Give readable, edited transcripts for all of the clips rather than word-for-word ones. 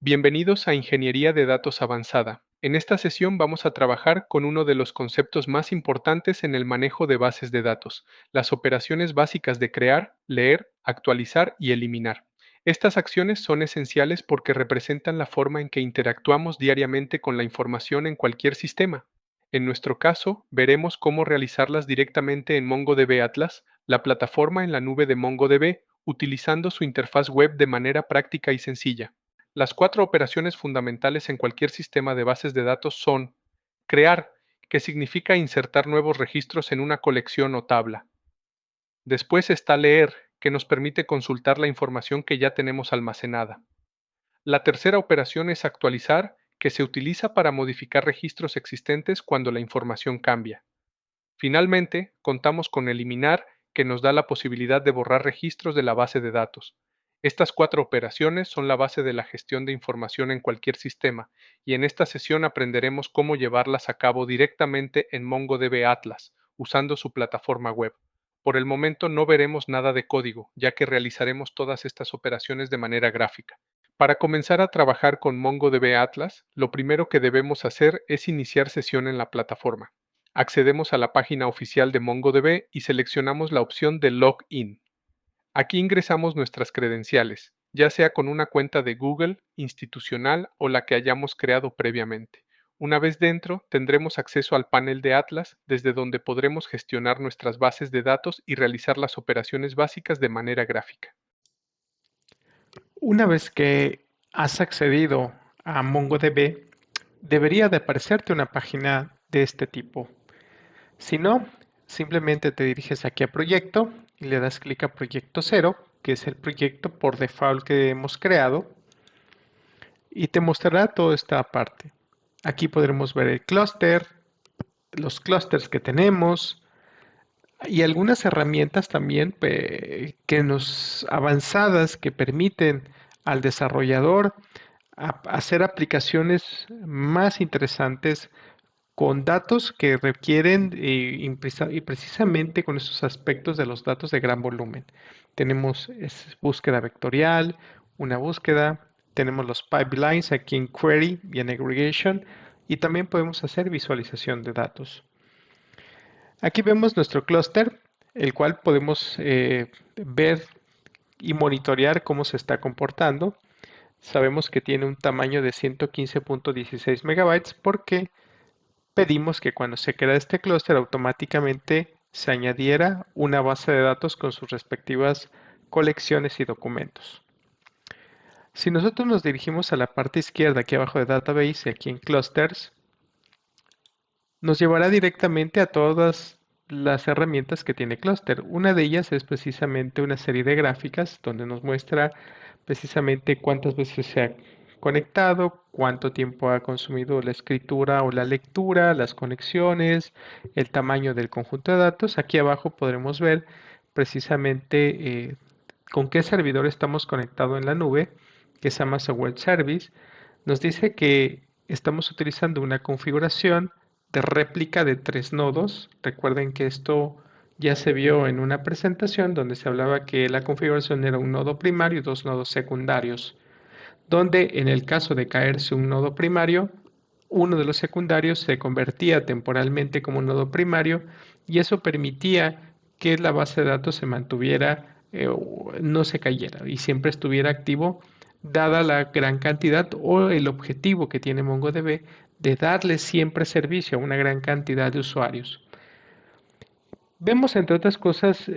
Bienvenidos a Ingeniería de Datos Avanzada. En esta sesión vamos a trabajar con uno de los conceptos más importantes en el manejo de bases de datos, las operaciones básicas de crear, leer, actualizar y eliminar. Estas acciones son esenciales porque representan la forma en que interactuamos diariamente con la información en cualquier sistema. En nuestro caso, veremos cómo realizarlas directamente en MongoDB Atlas, la plataforma en la nube de MongoDB, utilizando su interfaz web de manera práctica y sencilla. Las cuatro operaciones fundamentales en cualquier sistema de bases de datos son: crear, que significa insertar nuevos registros en una colección o tabla. Después está leer, que nos permite consultar la información que ya tenemos almacenada. La tercera operación es actualizar, que se utiliza para modificar registros existentes cuando la información cambia. Finalmente, contamos con eliminar, que nos da la posibilidad de borrar registros de la base de datos. Estas cuatro operaciones son la base de la gestión de información en cualquier sistema, y en esta sesión aprenderemos cómo llevarlas a cabo directamente en MongoDB Atlas, usando su plataforma web. Por el momento no veremos nada de código, ya que realizaremos todas estas operaciones de manera gráfica. Para comenzar a trabajar con MongoDB Atlas, lo primero que debemos hacer es iniciar sesión en la plataforma. Accedemos a la página oficial de MongoDB y seleccionamos la opción de Login. Aquí ingresamos nuestras credenciales, ya sea con una cuenta de Google, institucional o la que hayamos creado previamente. Una vez dentro, tendremos acceso al panel de Atlas, desde donde podremos gestionar nuestras bases de datos y realizar las operaciones básicas de manera gráfica. Una vez que has accedido a MongoDB, debería de aparecerte una página de este tipo. Si no, simplemente te diriges aquí a Proyecto y le das clic a Proyecto 0, que es el proyecto por default que hemos creado, y te mostrará toda esta parte. Aquí podremos ver el clúster, los clústeres que tenemos y algunas herramientas también que nos avanzadas que permiten al desarrollador hacer aplicaciones más interesantes con datos que requieren y precisamente con esos aspectos de los datos de gran volumen. Tenemos búsqueda vectorial, una búsqueda, tenemos los pipelines aquí en query y en aggregation, y también podemos hacer visualización de datos. Aquí vemos nuestro clúster, el cual podemos ver y monitorear cómo se está comportando. Sabemos que tiene un tamaño de 115.16 megabytes porque pedimos que cuando se crea este clúster automáticamente se añadiera una base de datos con sus respectivas colecciones y documentos. Si nosotros nos dirigimos a la parte izquierda aquí abajo de Database y aquí en Clusters, nos llevará directamente a todas las herramientas que tiene Cluster. Una de ellas es precisamente una serie de gráficas donde nos muestra precisamente cuántas veces se ha conectado, cuánto tiempo ha consumido la escritura o la lectura, las conexiones, el tamaño del conjunto de datos. Aquí abajo podremos ver precisamente con qué servidor estamos conectados en la nube, que es Amazon Web Service. Nos dice que estamos utilizando una configuración de réplica de 3 nodos. Recuerden que esto ya se vio en una presentación donde se hablaba que la configuración era un nodo primario y 2 nodos secundarios, donde en el caso de caerse un nodo primario, uno de los secundarios se convertía temporalmente como un nodo primario y eso permitía que la base de datos se mantuviera, no se cayera y siempre estuviera activo, dada la gran cantidad o el objetivo que tiene MongoDB de darle siempre servicio a una gran cantidad de usuarios. Vemos, entre otras cosas,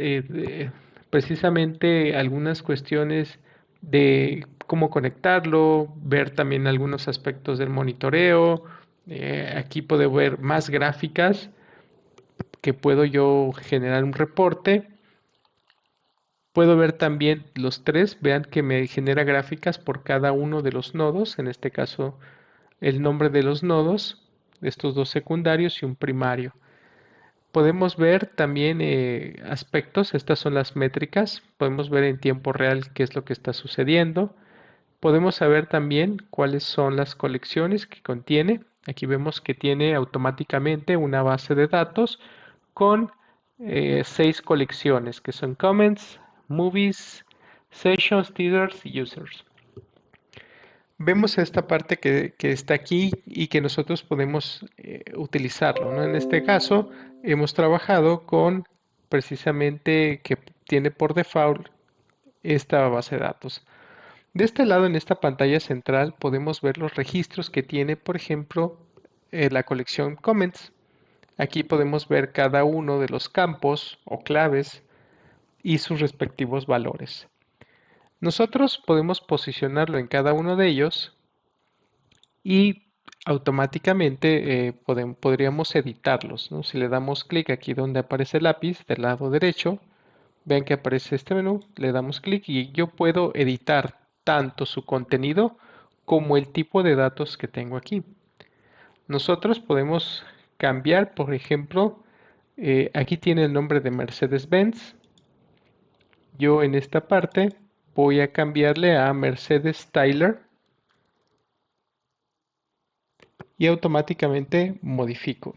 precisamente algunas cuestiones de cómo conectarlo, ver también algunos aspectos del monitoreo. Aquí puedo ver más gráficas que puedo yo generar un reporte. Puedo ver también los tres, vean que me genera gráficas por cada uno de los nodos, en este caso el nombre de los nodos, estos dos secundarios y un primario. Podemos ver también aspectos, estas son las métricas, podemos ver en tiempo real qué es lo que está sucediendo. Podemos saber también cuáles son las colecciones que contiene. Aquí vemos que tiene automáticamente una base de datos con 6 colecciones que son comments, movies, sessions, teasers y users. vemos esta parte que está aquí y que nosotros podemos utilizarlo, ¿no? En este caso, hemos trabajado con precisamente que tiene por default esta base de datos. De este lado, en esta pantalla central, podemos ver los registros que tiene, por ejemplo, la colección Comments. Aquí podemos ver cada uno de los campos o claves y sus respectivos valores. Nosotros podemos posicionarlo en cada uno de ellos y automáticamente podríamos editarlos, ¿no? Si le damos clic aquí donde aparece el lápiz del lado derecho, vean que aparece este menú, le damos clic y yo puedo editar tanto su contenido como el tipo de datos que tengo aquí. Nosotros podemos cambiar, por ejemplo, aquí tiene el nombre de Mercedes-Benz. Yo en esta parte voy a cambiarle a Mercedes Tyler y automáticamente modifico.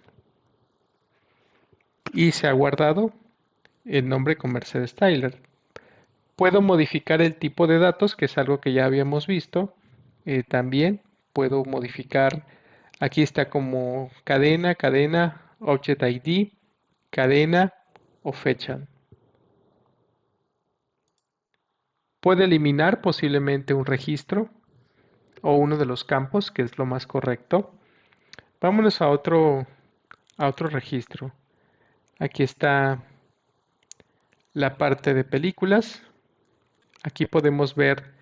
Y se ha guardado el nombre con Mercedes Tyler. Puedo modificar el tipo de datos, que es algo que ya habíamos visto. También puedo modificar, aquí está como cadena, cadena, Object ID, cadena o fecha. Puedo eliminar posiblemente un registro o uno de los campos, que es lo más correcto. Vámonos a otro registro. Aquí está la parte de películas. Aquí podemos ver,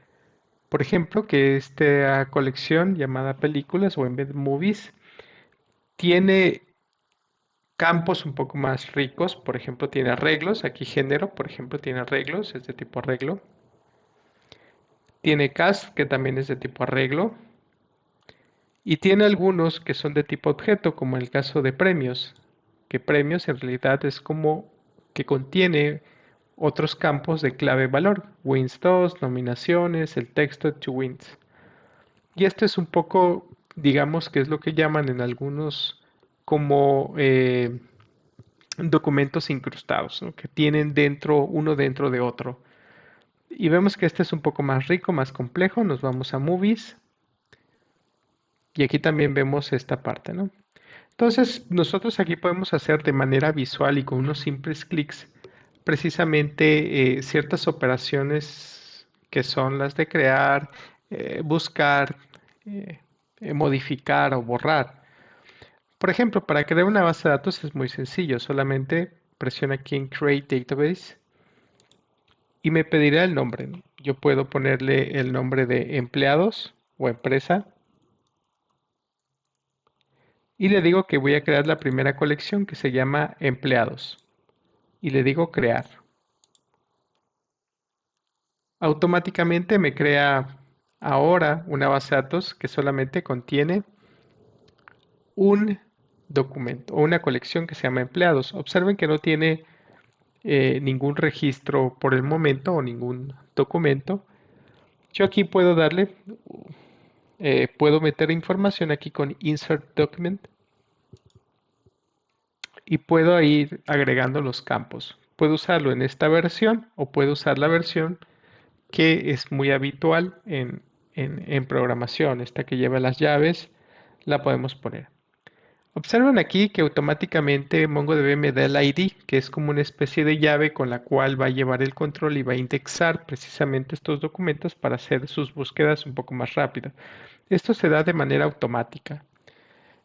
por ejemplo, que esta colección llamada películas o en vez de movies tiene campos un poco más ricos. Por ejemplo, tiene arreglos. Aquí género, por ejemplo, tiene arreglos, es de tipo arreglo. Tiene cast, que también es de tipo arreglo. Y tiene algunos que son de tipo objeto, como el caso de premios, que premios en realidad es como que contiene otros campos de clave valor, wins 2, nominaciones, el texto to wins. Y esto es un poco, digamos que es lo que llaman en algunos como documentos incrustados, ¿no? Que tienen dentro uno dentro de otro. Y vemos que este es un poco más rico, más complejo. Nos vamos a movies y aquí también vemos esta parte, ¿no? Entonces, nosotros aquí podemos hacer de manera visual y con unos simples clics precisamente ciertas operaciones que son las de crear, buscar, eh, modificar o borrar. Por ejemplo, para crear una base de datos es muy sencillo, solamente presiona aquí en Create Database y me pedirá el nombre, ¿no? Yo puedo ponerle el nombre de empleados o empresa y le digo que voy a crear la primera colección que se llama empleados y le digo crear. Automáticamente me crea ahora una base de datos que solamente contiene un documento o una colección que se llama empleados. Observen que no tiene ningún registro por el momento o ningún documento. Yo aquí puedo darle, puedo meter información aquí con Insert Document y puedo ir agregando los campos. Puedo usarlo en esta versión o puedo usar la versión que es muy habitual en programación. Esta que lleva las llaves, la podemos poner. Observen aquí que automáticamente MongoDB me da el ID, que es como una especie de llave con la cual va a llevar el control y va a indexar precisamente estos documentos para hacer sus búsquedas un poco más rápidas. Esto se da de manera automática.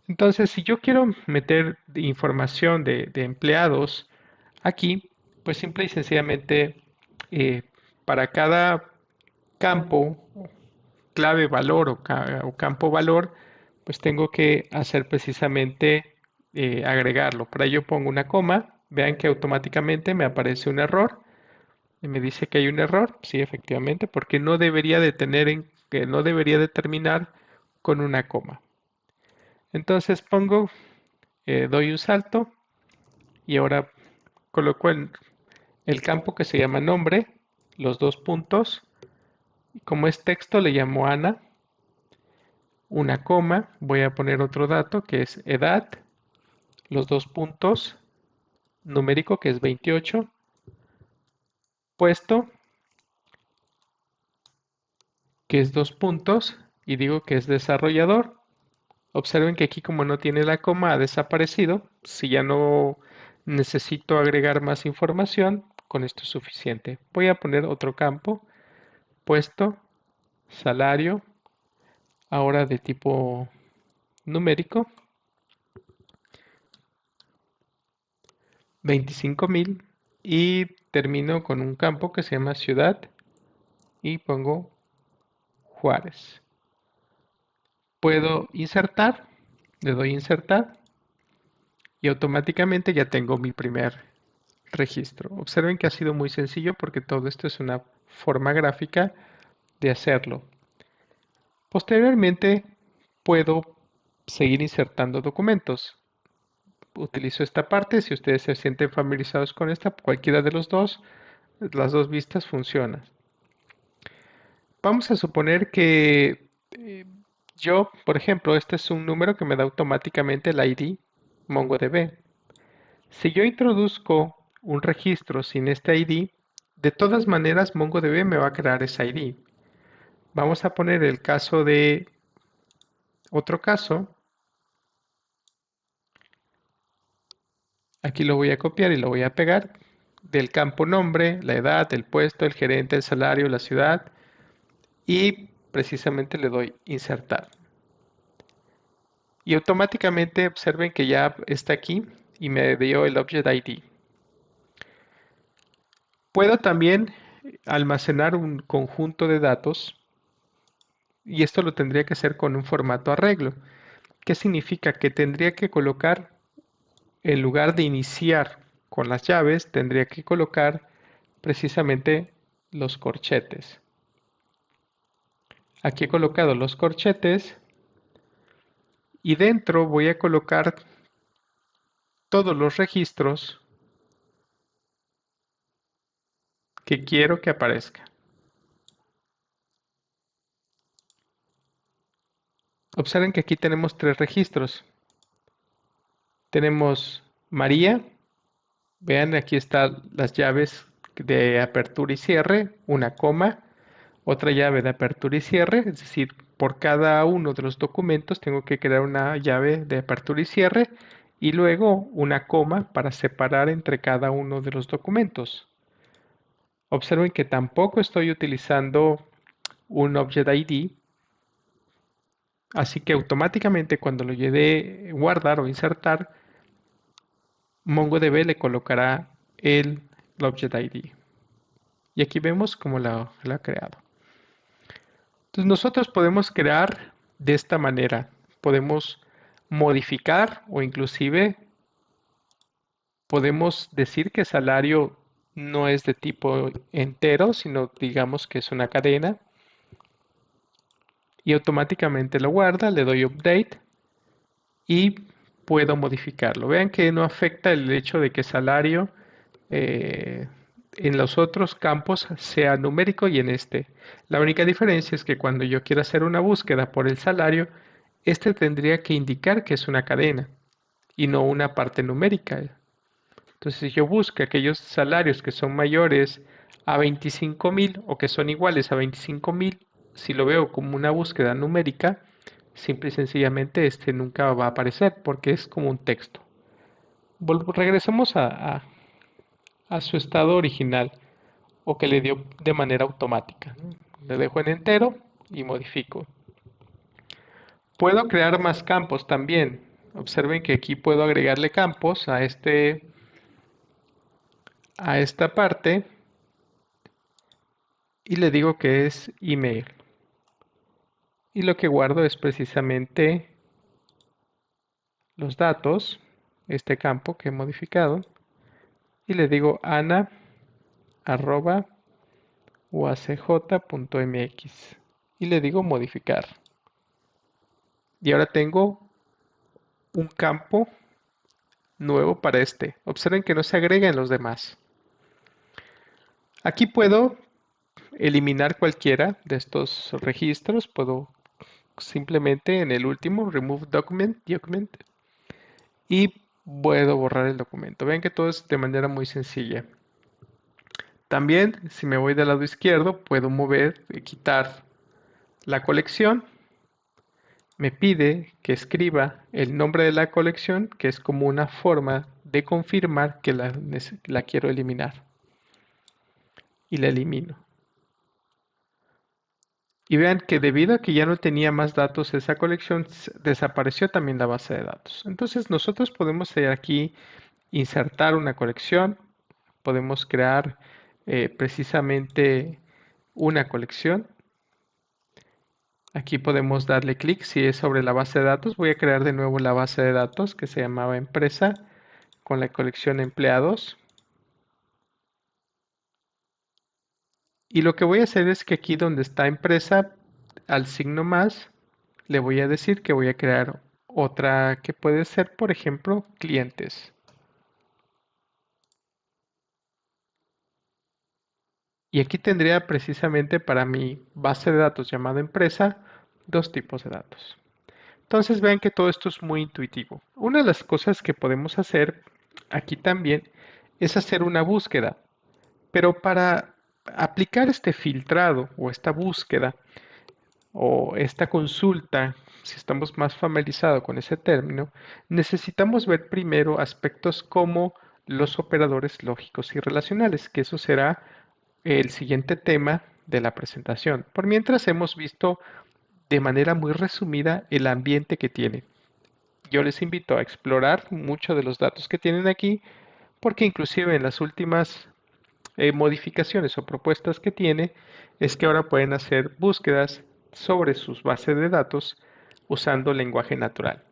Entonces, si yo quiero meter información de empleados aquí, pues simple y sencillamente eh, para cada campo, clave valor o campo valor, pues tengo que hacer precisamente agregarlo. Para ello pongo una coma, vean que automáticamente me aparece un error y me dice que hay un error, sí, efectivamente, porque no debería de que no debería de terminar con una coma. Entonces pongo, doy un salto y ahora coloco el campo que se llama nombre, los dos puntos, y como es texto le llamo Ana, una coma, voy a poner otro dato que es edad, los dos puntos, numérico que es 28, puesto que es dos puntos y digo que es desarrollador. Observen que aquí como no tiene la coma ha desaparecido. Si ya no necesito agregar más información, con esto es suficiente. Voy a poner otro campo, puesto, salario, ahora de tipo numérico, 25,000 y termino con un campo que se llama ciudad y pongo Juárez. Puedo insertar, le doy insertar y automáticamente ya tengo mi primer registro. Observen que ha sido muy sencillo porque todo esto es una forma gráfica de hacerlo. Posteriormente puedo seguir insertando documentos. Utilizo esta parte, si ustedes se sienten familiarizados con esta, cualquiera de los dos, las dos vistas funcionan. Vamos a suponer que yo, por ejemplo, este es un número que me da automáticamente el ID MongoDB. Si yo introduzco un registro sin este ID, de todas maneras MongoDB me va a crear ese ID. Vamos a poner el caso de otro caso. Aquí lo voy a copiar y lo voy a pegar. Del campo nombre, la edad, el puesto, el gerente, el salario, la ciudad. Y precisamente le doy insertar. Y automáticamente observen que ya está aquí y me dio el Object ID. Puedo también almacenar un conjunto de datos y esto lo tendría que hacer con un formato arreglo. ¿Qué significa? Que tendría que colocar, en lugar de iniciar con las llaves, tendría que colocar precisamente los corchetes. Aquí he colocado los corchetes y dentro voy a colocar todos los registros que quiero que aparezcan. Observen que aquí tenemos tres registros. Tenemos María, vean aquí están las llaves de apertura y cierre, una coma, otra llave de apertura y cierre, es decir, por cada uno de los documentos tengo que crear una llave de apertura y cierre y luego una coma para separar entre cada uno de los documentos. Observen que tampoco estoy utilizando un Object ID, así que automáticamente cuando lo lleve guardar o insertar, MongoDB le colocará el Object ID. Y aquí vemos cómo lo ha creado. Entonces nosotros podemos crear de esta manera. Podemos modificar o inclusive podemos decir que salario no es de tipo entero, sino digamos que es una cadena. Y automáticamente lo guarda, le doy update y puedo modificarlo. Vean que no afecta el hecho de que salario en los otros campos sea numérico y en este. La única diferencia es que cuando yo quiero hacer una búsqueda por el salario, este tendría que indicar que es una cadena y no una parte numérica. Entonces, si yo busco aquellos salarios que son mayores a 25,000 o que son iguales a 25,000, si lo veo como una búsqueda numérica, simple y sencillamente este nunca va a aparecer porque es como un texto. Regresemos a su estado original o que le dio de manera automática. Le dejo en entero y modifico. Puedo crear más campos también. Observen que aquí puedo agregarle campos a esta parte y le digo que es email. Y lo que guardo es precisamente los datos, este campo que he modificado, y le digo ana@uacj.mx y le digo modificar. Y ahora tengo un campo nuevo para este. Observen que no se agrega en los demás. Aquí puedo eliminar cualquiera de estos registros. Puedo simplemente en el último, remove document, y puedo borrar el documento. Ven que todo es de manera muy sencilla. También, si me voy del lado izquierdo, puedo mover y quitar la colección me pide que escriba el nombre de la colección, que es como una forma de confirmar que la quiero eliminar. Y la elimino. Y vean que debido a que ya no tenía más datos esa colección, desapareció también la base de datos. Entonces nosotros podemos aquí insertar una colección, podemos crear precisamente una colección. Aquí podemos darle clic si es sobre la base de datos. Voy a crear de nuevo la base de datos que se llamaba empresa con la colección empleados. Y lo que voy a hacer es que aquí donde está empresa, al signo más, le voy a decir que voy a crear otra que puede ser, por ejemplo, clientes. Y aquí tendría precisamente para mi base de datos llamada empresa dos tipos de datos. Entonces vean que todo esto es muy intuitivo. Una de las cosas que podemos hacer aquí también es hacer una búsqueda. Pero para aplicar este filtrado o esta búsqueda o esta consulta, si estamos más familiarizados con ese término, necesitamos ver primero aspectos como los operadores lógicos y relacionales, que eso será el siguiente tema de la presentación. Por mientras hemos visto de manera muy resumida el ambiente que tiene. Yo les invito a explorar muchos de los datos que tienen aquí, porque inclusive en las últimas modificaciones o propuestas que tiene es que ahora pueden hacer búsquedas sobre sus bases de datos usando lenguaje natural.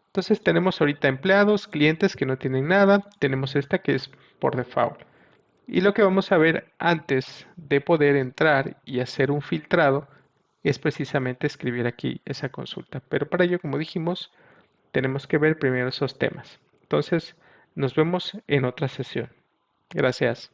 Entonces tenemos ahorita empleados, clientes que no tienen nada, tenemos esta que es por default. Y lo que vamos a ver antes de poder entrar y hacer un filtrado es precisamente escribir aquí esa consulta. Pero para ello, como dijimos, tenemos que ver primero esos temas. Entonces, nos vemos en otra sesión. Gracias.